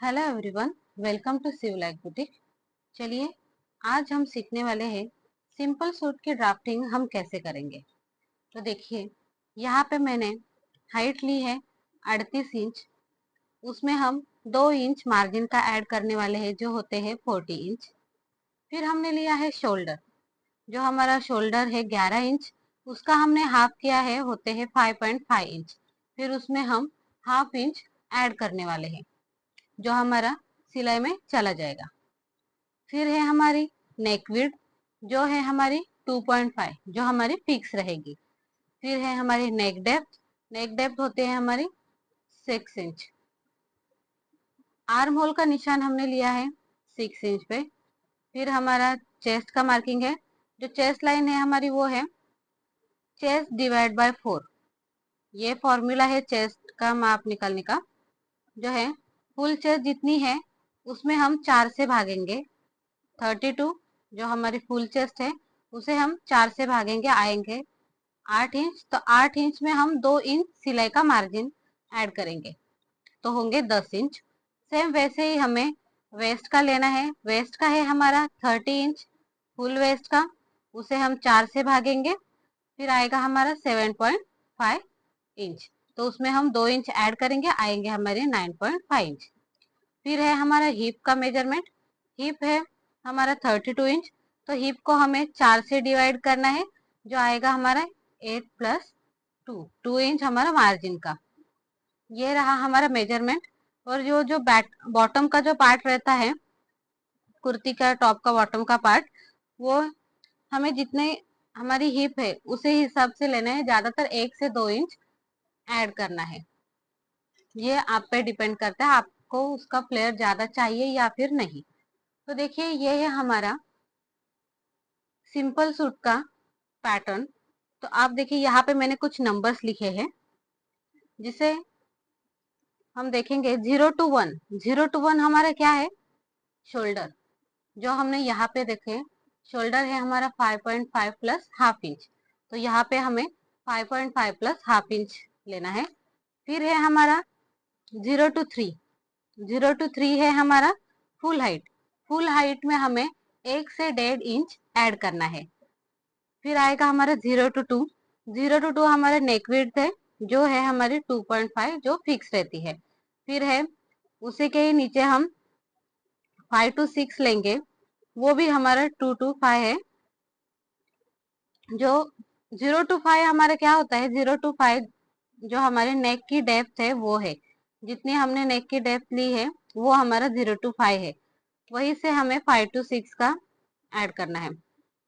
Hello everyone, welcome to सिवलाइक boutique. चलिए आज हम सीखने वाले हैं सिंपल सूट की ड्राफ्टिंग हम कैसे करेंगे। तो देखिए यहाँ पे मैंने हाइट ली है 38 इंच। उसमें हम 2 इंच मार्जिन का ऐड करने वाले हैं जो होते हैं 40 इंच। फिर हमने लिया है शोल्डर, जो हमारा शोल्डर है 11 इंच। उसका हमने हाफ किया है, होते हैं 5.5 इंच। फिर उसमें हम हाफ इंच ऐड करने वाले हैं जो हमारा सिलाई में चला जाएगा। फिर है हमारी नेक विड्थ, जो है हमारी 2.5, जो हमारी फिक्स रहेगी। फिर है हमारी नेक डेप्थ होते हैं हमारी 6 इंच। आर्म होल का निशान हमने लिया है 6 इंच पे। फिर हमारा चेस्ट का मार्किंग है, जो चेस्ट लाइन है हमारी वो है चेस्ट डिवाइड बाय 4। ये फॉर्मूला है चेस्ट का माप निकालने का, जो है फुल चेस्ट जितनी है उसमें हम 4 से भागेंगे। 32 जो हमारी फुल चेस्ट है उसे हम 4 से भागेंगे, आएंगे 8 इंच। तो 8 इंच में हम 2 इंच सिलाई का मार्जिन ऐड करेंगे तो होंगे 10 इंच। सेम वैसे ही हमें वेस्ट का लेना है। वेस्ट का है हमारा 30 इंच फुल वेस्ट का, उसे हम 4 से भागेंगे, फिर आएगा हमारा 7.5 इंच। तो उसमें हम 2 इंच ऐड करेंगे, आएंगे हमारे 9.5 इंच। फिर है हमारा हिप का मेजरमेंट। हिप है हमारा 32 इंच। तो हिप को हमें 4 से डिवाइड करना है, जो आएगा हमारा 8 प्लस 2 इंच हमारा मार्जिन का। ये रहा हमारा मेजरमेंट। और जो जो बॉटम का जो पार्ट रहता है, कुर्ती का टॉप का बॉटम का पार्ट, वो हमें जितने हमारी हिप है उसे हिसाब से लेना है। ज्यादातर 1 से 2 इंच ऐड करना है। ये आप पे डिपेंड करता है, आपको उसका फ्लेयर ज्यादा चाहिए या फिर नहीं। तो देखिए ये है हमारा सिंपल सूट का पैटर्न। तो आप देखिए यहाँ पे मैंने कुछ नंबर्स लिखे हैं, जिसे हम देखेंगे 0 to 1। 0 to 1 हमारा क्या है, शोल्डर। जो हमने यहाँ पे देखे शोल्डर है हमारा 5.5 प्लस हाफ इंच। तो यहाँ पे हमें 5.5 प्लस हाफ इंच लेना है। फिर है हमारा 0 to 3। 0 to 3 है हमारा फुल हाइट। फुल हाइट में हमें 1 से 1.5 इंच ऐड करना है। फिर आएगा हमारा 0 to 2। 0 to 2 हमारा नेक विड्थ है, जो है हमारी 2.5, जो फिक्स रहती है। फिर है उसी के ही नीचे हम 5 to 6 लेंगे, वो भी हमारा 2 to 5 है। जो 0 to 5 हमारा क्या होता है, 0 to 5 जो हमारे नेक की डेप्थ है वो है, जितनी हमने नेक की डेप्थ ली है वो हमारा 0 to 5 है। वहीं से हमें 5 to 6 का ऐड करना है।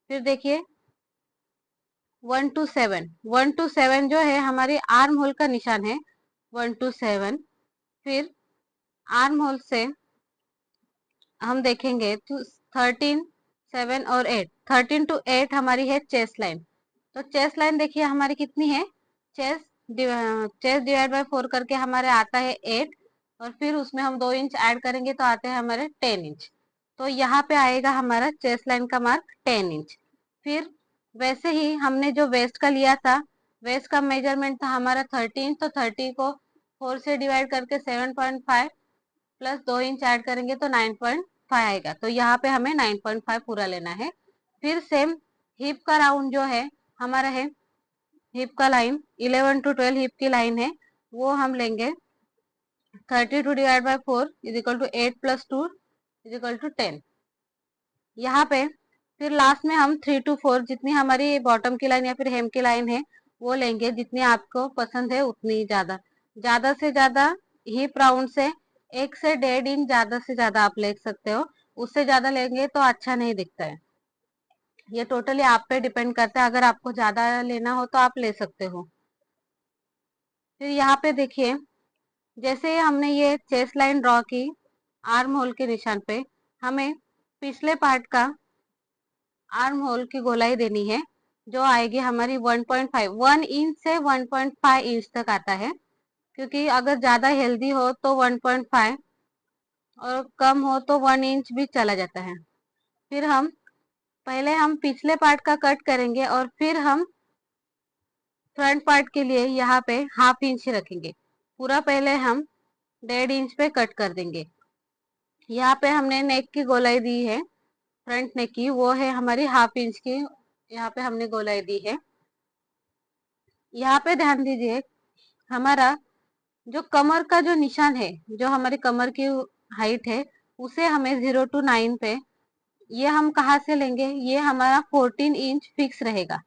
फिर देखिए 1 to 7। 1 to 7 जो है हमारी आर्म होल का निशान है, 1 to 7। फिर आर्म होल से हम देखेंगे तो 13, 7 और 8। 13 to 8 हमारी है चेस्ट लाइन। तो चेस्ट लाइन देखिए हमारी कितनी है, चेस्ट चेस्ट डिवाइड बाय 4 करके हमारे आता है 8। और फिर उसमें हम 2 इंच ऐड करेंगे तो आते हैं हमारे 10 इंच। तो यहाँ पे आएगा हमारा चेस्ट लाइन का मार्क 10 इंच। फिर वैसे ही हमने जो वेस्ट का लिया था, वेस्ट का मेजरमेंट था हमारा 30 इंच। तो 30 को 4 से डिवाइड करके 7.5 प्लस 2 इंच ऐड करेंगे तो 9.5 आएगा। तो यहाँ पे हमें 9.5 पूरा लेना है। फिर सेम हिप का राउंड जो है हमारा है, हिप का लाइन 11 to 12 हिप की लाइन है, वो हम लेंगे 32 divide by 4 is equal to 8 plus 2 is equal to 10। यहाँ पे फिर लास्ट में हम 3 to 4 जितनी हमारी बॉटम की लाइन या फिर हेम की लाइन है वो लेंगे, जितनी आपको पसंद है उतनी ज्यादा। ज्यादा से ज्यादा हिप राउंड से 1 से 1.5 इंच ज्यादा से ज्यादा आप ले सकते हो। उससे ज्यादा लेंगे तो अच्छा नहीं दिखता है। ये टोटली आप पे डिपेंड करता है, अगर आपको ज्यादा लेना हो तो आप ले सकते हो। फिर यहाँ पे देखिए जैसे हमने ये चेस्ट लाइन ड्रॉ की आर्म होल के निशान पे, हमें पिछले पार्ट का आर्म होल की गोलाई देनी है, जो आएगी हमारी 1.5। 1 इंच से 1.5 इंच तक आता है, क्योंकि अगर ज्यादा हेल्दी हो तो 1.5 और कम हो तो 1 इंच भी चला जाता है। फिर हम पहले हम पिछले पार्ट का कट करेंगे और फिर हम फ्रंट पार्ट के लिए यहाँ पे हाफ इंच रखेंगे। पूरा पहले हम 1.5 इंच पे कट कर देंगे। यहाँ पे हमने नेक की गोलाई दी है, फ्रंट नेक की, वो है हमारी 1/2 इंच की, यहाँ पे हमने गोलाई दी है। यहाँ पे ध्यान दीजिए, हमारा जो कमर का जो निशान है, जो हमारी कमर की हाइट है, उसे हमें 0 to 9 पे, ये हम कहाँ से लेंगे, ये हमारा 14 इंच फिक्स रहेगा।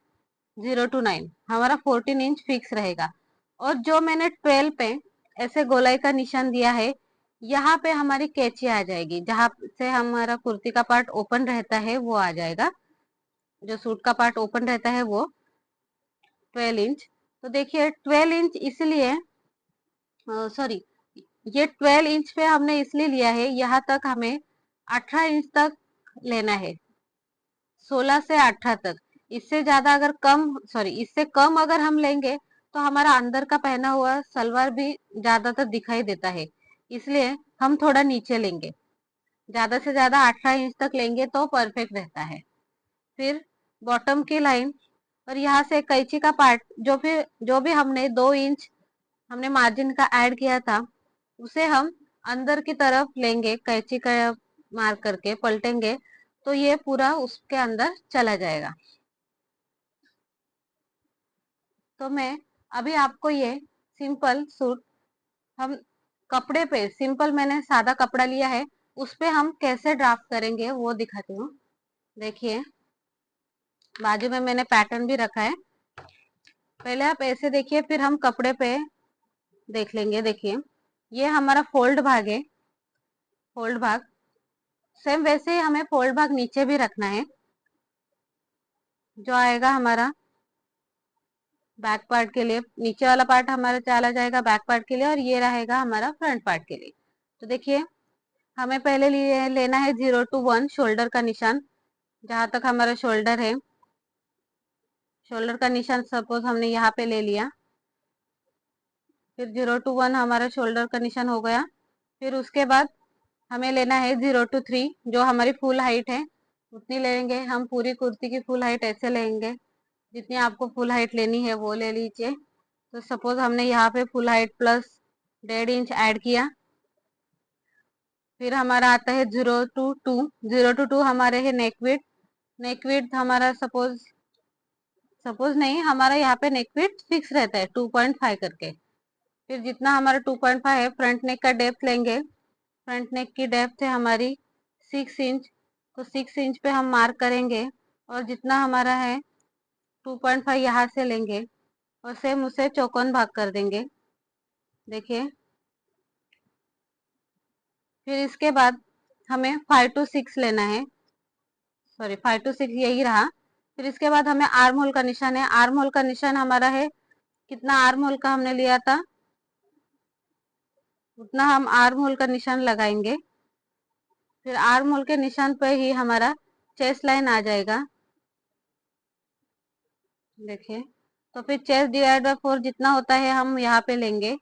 0 to 9 हमारा 14 इंच फिक्स रहेगा। और जो मैंने 12 पे ऐसे गोलाई का निशान दिया है, यहाँ पे हमारी कैंची आ जाएगी, जहां से हमारा कुर्ती का पार्ट ओपन रहता है वो आ जाएगा, जो सूट का पार्ट ओपन रहता है वो 12 इंच। तो देखिए 12 इंच इसलिए, सॉरी, ये 12 इंच पे हमने इसलिए लिया है, यहाँ तक हमें 18 इंच तक लेना है, 16 से 18 तक। इससे ज्यादा अगर कम, सॉरी, इससे कम अगर हम लेंगे तो हमारा अंदर का पहना हुआ सलवार भी ज्यादातर दिखाई देता है, इसलिए हम थोड़ा नीचे लेंगे, ज्यादा से ज्यादा 18 इंच तक लेंगे तो परफेक्ट रहता है। फिर बॉटम की लाइन और यहाँ से कैंची का पार्ट, जो भी हमने 2 इंच हमने मार्जिन का ऐड किया था, उसे हम अंदर की तरफ लेंगे, कैंची का मार्क करके पलटेंगे तो ये पूरा उसके अंदर चला जाएगा। तो मैं अभी आपको ये सिंपल सूट, हम कपड़े पे सिंपल, मैंने सादा कपड़ा लिया है, उस पे हम कैसे ड्राफ्ट करेंगे वो दिखाती हूँ। देखिए बाजू में मैंने पैटर्न भी रखा है, पहले आप ऐसे देखिए, फिर हम कपड़े पे देख लेंगे। देखिए ये हमारा फोल्ड भाग है, फोल्ड भाग सेम वैसे ही हमें फोल्ड भाग नीचे भी रखना है, जो आएगा हमारा बैक पार्ट के लिए, नीचे वाला पार्ट हमारा चला जाएगा बैक पार्ट के लिए, और ये रहेगा हमारा फ्रंट पार्ट के लिए। तो देखिए हमें पहले लेना है 0 to 1 शोल्डर का निशान, जहां तक हमारा शोल्डर है, शोल्डर का निशान सपोज हमने यहाँ पे ले लिया, फिर 0 to 1 हमारा शोल्डर का निशान हो गया। फिर उसके बाद हमें लेना है 0 to 3, जो हमारी फुल हाइट है उतनी लेंगे हम, पूरी कुर्ती की फुल हाइट ऐसे लेंगे, जितनी आपको फुल हाइट लेनी है वो ले लीजिए। तो सपोज हमने यहाँ पे full height plus 1.5 inch add किया। फिर हमारा आता है 0 to 2, 0 to 2 हमारे है नेक विड्थ, नेक विड्थ हमारा सपोज, नहीं, हमारा यहाँ पे नेक विड्थ फिक्स रहता है 2.5 करके। फिर जितना हमारा 2.5 है, फ्रंट नेक का डेप्थ लेंगे, फ्रंट नेक की डेप्थ है हमारी 6 इंच, तो 6 इंच पे हम मार्क करेंगे, और जितना हमारा है 2.5 यहाँ से लेंगे और सेम उसे चौकोन भाग कर देंगे। देखिए फिर इसके बाद हमें 5 to 6 लेना है, सॉरी 5 to 6 यही रहा। फिर इसके बाद हमें आर्म होल का निशान है, आर्म होल का निशान हमारा है, कितना आर्म होल का हमने लिया था उतना हम आर्म होल का निशान लगाएंगे। फिर आर्म होल के निशान पर ही हमारा चेस्ट लाइन आ जाएगा। देखिए तो फिर चेस्ट डिवाइड बाय 4 जितना होता है हम यहाँ पे लेंगे।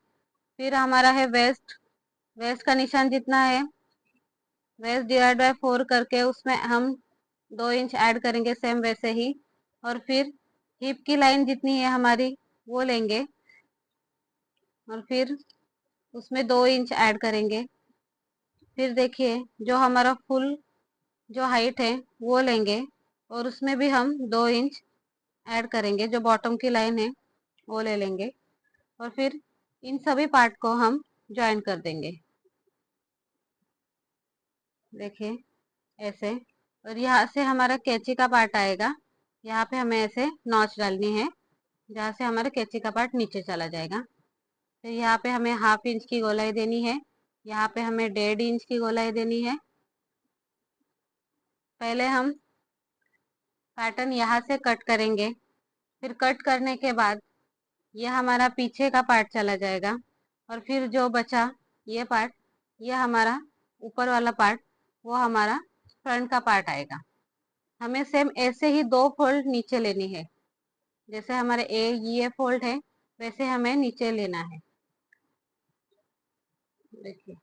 फिर हमारा है वेस्ट, वेस्ट का निशान जितना है, वेस्ट डिवाइड बाय 4 करके उसमें हम 2 इंच ऐड करेंगे सेम वैसे ही। और फिर हिप की लाइन जितनी है हमारी वो लेंगे, और फिर उसमें 2 इंच ऐड करेंगे। फिर देखिए जो हमारा फुल जो हाइट है वो लेंगे, और उसमें भी हम 2 इंच ऐड करेंगे, जो बॉटम की लाइन है वो ले लेंगे, और फिर इन सभी पार्ट को हम ज्वाइन कर देंगे। देखिए ऐसे, और यहाँ से हमारा कैंची का पार्ट आएगा, यहाँ पे हमें ऐसे नॉच डालनी है, जहाँ से हमारा कैंची का पार्ट नीचे चला जाएगा। फिर यहाँ पे हमें 1/2 इंच की गोलाई देनी है, यहाँ पे हमें 1.5 इंच की गोलाई देनी है। पहले हम पैटर्न यहाँ से कट करेंगे, फिर कट करने के बाद ये हमारा पीछे का पार्ट चला जाएगा, और फिर जो बचा ये पार्ट, ये हमारा ऊपर वाला पार्ट, वो हमारा फ्रंट का पार्ट आएगा। हमें सेम ऐसे ही 2 फोल्ड नीचे लेनी है, जैसे हमारे ये फोल्ड है वैसे हमें नीचे लेना है। देखिए